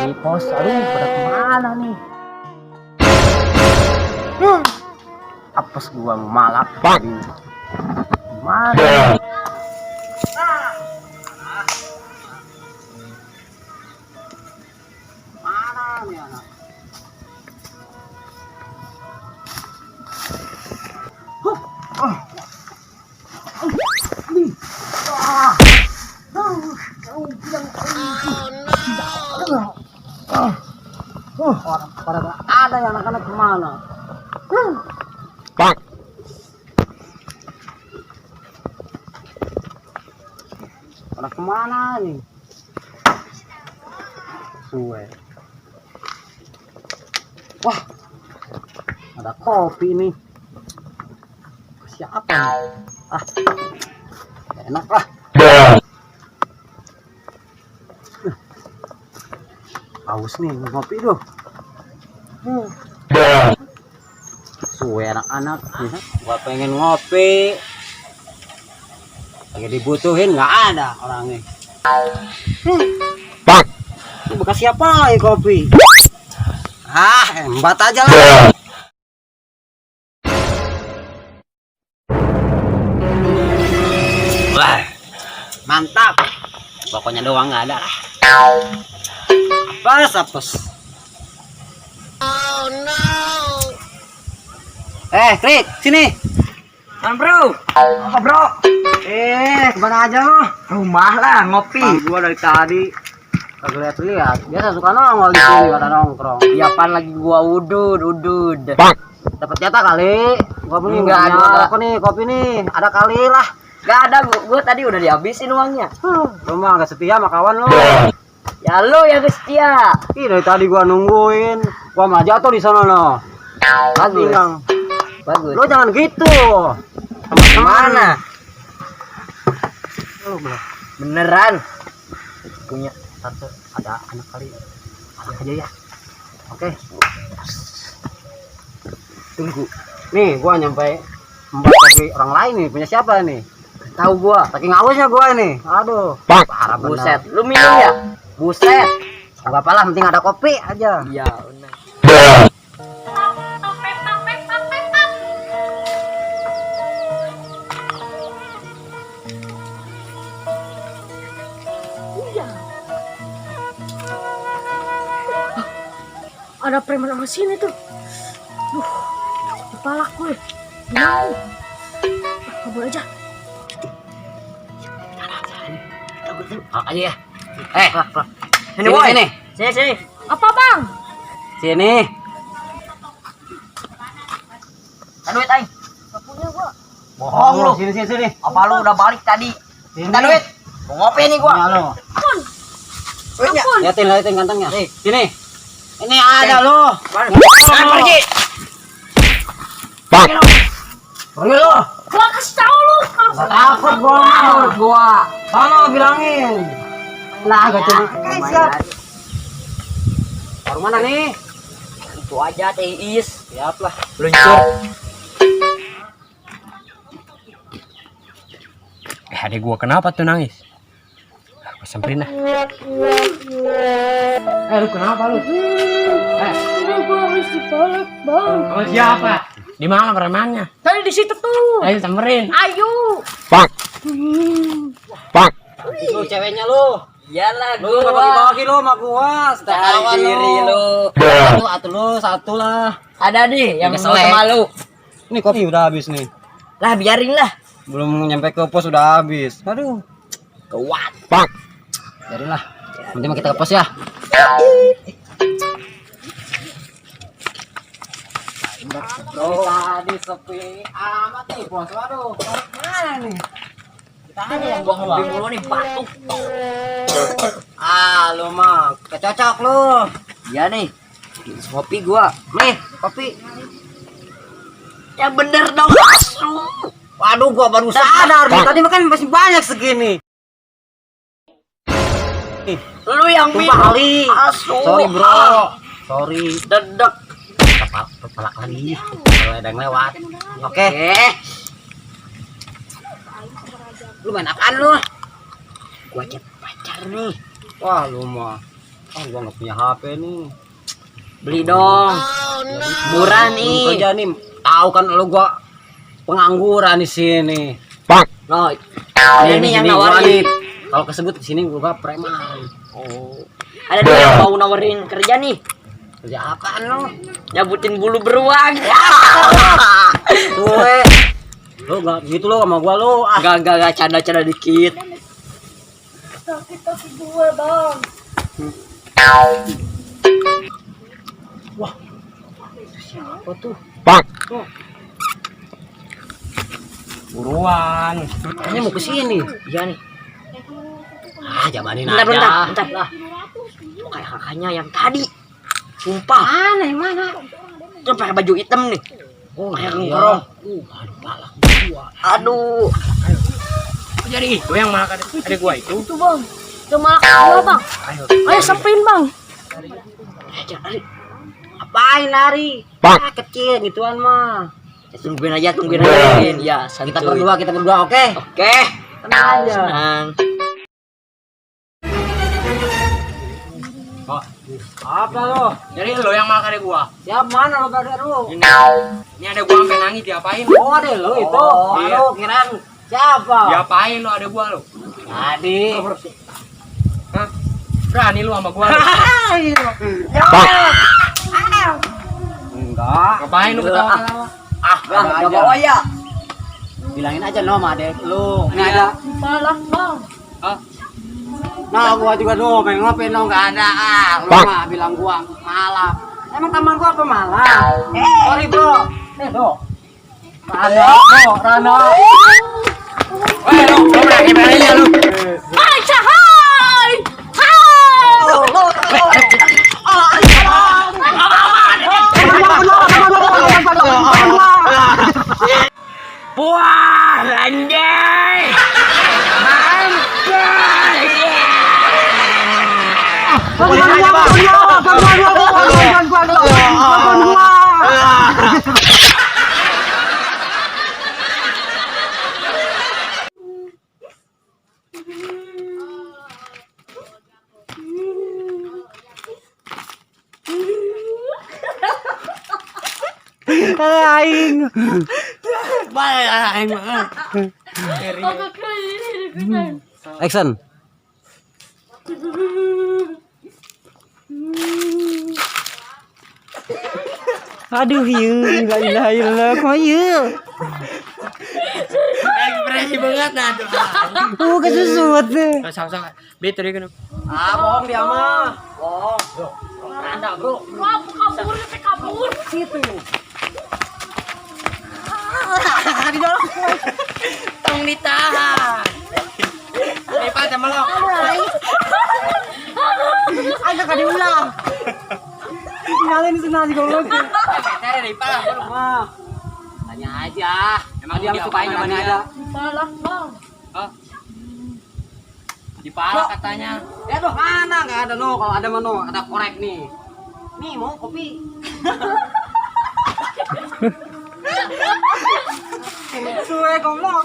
Nih pos, aduh pada kemana nih? Apes gua malak tadi. Mana? Mana nih anak? Orang pada ada yang anak-anak kemana? Bang. Pada kemana nih? Suwe. Wah, ada kopi nih. Siapa nih? Ah, enak lah. Haus nih ngopi tuh. Suwe anak-anak, gua pengen ngopi. Lagi dibutuhin nggak ada orangnya. Bang. Ini bekas siapa lagi kopi? Ah, embat aja lah. Wah, mantap. Pokoknya doang nggak ada lah. Apes. Oh no. Krik, sini. Bro, apa bro? Kemana aja lo? Rumah lah ngopi. Bang, gua dari tadi kagak lihat. Biasa suka nongol di sini pada nongkrong. Ya pan lagi gua udud. Bang. Dapat jatah kali. Gua punya Enggak punya ada. apa nih kopi nih. Ada kali lah. Gak ada, gua tadi udah dihabisin uangnya. Lu mah nggak setia sama kawan lo. Ya lu yang setia. Ih, dari tadi gua nungguin. Gua mah jatuh di sana no. Bagus. Bilang, Bagus. lo jangan gitu. Kemana? Lu belum. Beneran? Punya satu ada anak kali. Ada aja ya. Oke. Tunggu. Nih, gua nyampe empat kopi orang lain nih. Punya siapa nih? Tahu gua. Saking hausnya gua nih. Aduh. Bang. Parah bener. Buset, lu minum ya? Buset. Gak apa-apa lah, penting ada kopi aja. Iya, bener. Ada preman sama sini tuh. Kepala gue. Gimana? Kabur aja. Aja ya. Ini boy. Sini. Sini. Apa bang? Sini. Ada duit aing. Gak punya gua. Bohong lu. Sini. Apa lu udah balik tadi? Sini. Minta duit. Mau ngopi nih gua. Punya lo. Ampun. Duitnya. Ampun. Liatin gantengnya. Nih. Sini. Ini ada lo. Pergi. Bang. Pergi lo. Gua kasih tahu lu. Gak takut gua. Sana bilangin. Lah gak cuma. Siap. Baru mana nih? Itu aja teh Iis. Siap lah. Luncur. Adek gua kenapa tuh nangis? Gua samperin dah. Lu kenapa lu? Ini gua harus dibalik bang. Sama siapa? Di mana premannya? Tadi di situ tuh. Ayo samperin. Ayo. Bang. Bang. Lu ceweknya lu. Iyalah Lu gak gua. bagi-bagi lu sama gua. Tahu diri lu. Satu lah. Ada nih yang mau Keselek. sama lu. Ini kopi udah habis nih. Lah biarin lah. Belum nyampe ke pos udah habis. Aduh. Kuat. Bang. Jadilah. Nanti mah kita ke pos ya. Tadi sepi amat nih bos. Waduh. Mana nih? Kita aja yang Gua ngopi mulu nih batuk. Lu mah kecocok lu. Iya nih. Ngopi gua. Nih, kopi. Ya bener dong asu. Waduh, gua baru sadar nih. Tadi makan masih banyak segini. Lu yang Tumpah minum. kali. Asu. Sorry, bro. Sorry. Dedek. Kepala lagi. Kalau ada yang lewat. Oke. Lu main apaan lu? Gua chat pacar nih. Wah, lu mah Oh, gua nggak punya HP nih. Beli dong. Murah nih. Kerja nih. Tahu kan lo gua pengangguran di sini. No, ini yang gua nawarin. nih, kalau kesebut di sini gua preman. Oh. Ada dua yang mau nawarin kerja nih. Kerja apaan lo? Nyabutin bulu beruang. Gue. Lo gak gitu lo sama gua lo. Ah, Gak canda-canda dikit. Sakit kaki gue bang. apa tuh? Buruan. Kayaknya mau ke sini. Iya nih. Ah, jabanin Bentar, aja. bentar. Lah. Kayak kakaknya yang tadi. Sumpah. Mana yang mana? Dia pakai baju hitam nih. Oh, Kayak iya. nongkrong. Aduh, palak gua. Aduh. Jadi itu yang makan ada gua itu. Itu bang. Cuma gue bang. Ayo sampein bang. Jangan lari. Apain lari? Ah, kecil gituan mah. Tungguin aja. Ya, Kita santuy. berdua, oke? Oke. Tenang aja. Senang. Oh, Apa lo? jadi lo yang makan ada gua. Siap mana lo gak ada lo? Ini ada gua sampai nangis diapain? Oh, ada lo itu. Oh, iya. Halo, kirain siapa? Diapain lo ada gua lo? Tadi. Hah? Berani lu sama gua lo? Enggak. Ngapain lu ketawa-ketawa? Gak bawa ya. Bilangin aja no sama adek lu. Ini ada. Palak bang. Hah? Nah, gua juga no, pengen ngopi no, enggak ada. Ah, lu mah bilang gua malam. Emang teman gua apa malam? Sorry, Bro. Do. Rano. Weh lu berani-beraninya lu. Hai cahai. Hai. Wah, anjay. Action. Aduh, la ilaha illallah, kok Ekspresi banget nah tuh. kesusut tuh. Sama-sama. Betul dia kan. Ah, bohong dia mah. Anda, Bro. Wah, kabur, kabur. Situ. Tong ditahan. Eh, Pak, sama lo. Agak kali ulang. Tinggalin di sana juga lu. Cari dari pala. Mah. Tanya aja. Emang Dia dia sukain apain namanya sama aja. Palak bang. Hah? Dipala katanya. Ya tuh mana enggak ada no, kalau ada mah no, ada korek nih. Nih mau kopi. Suwe ngomong.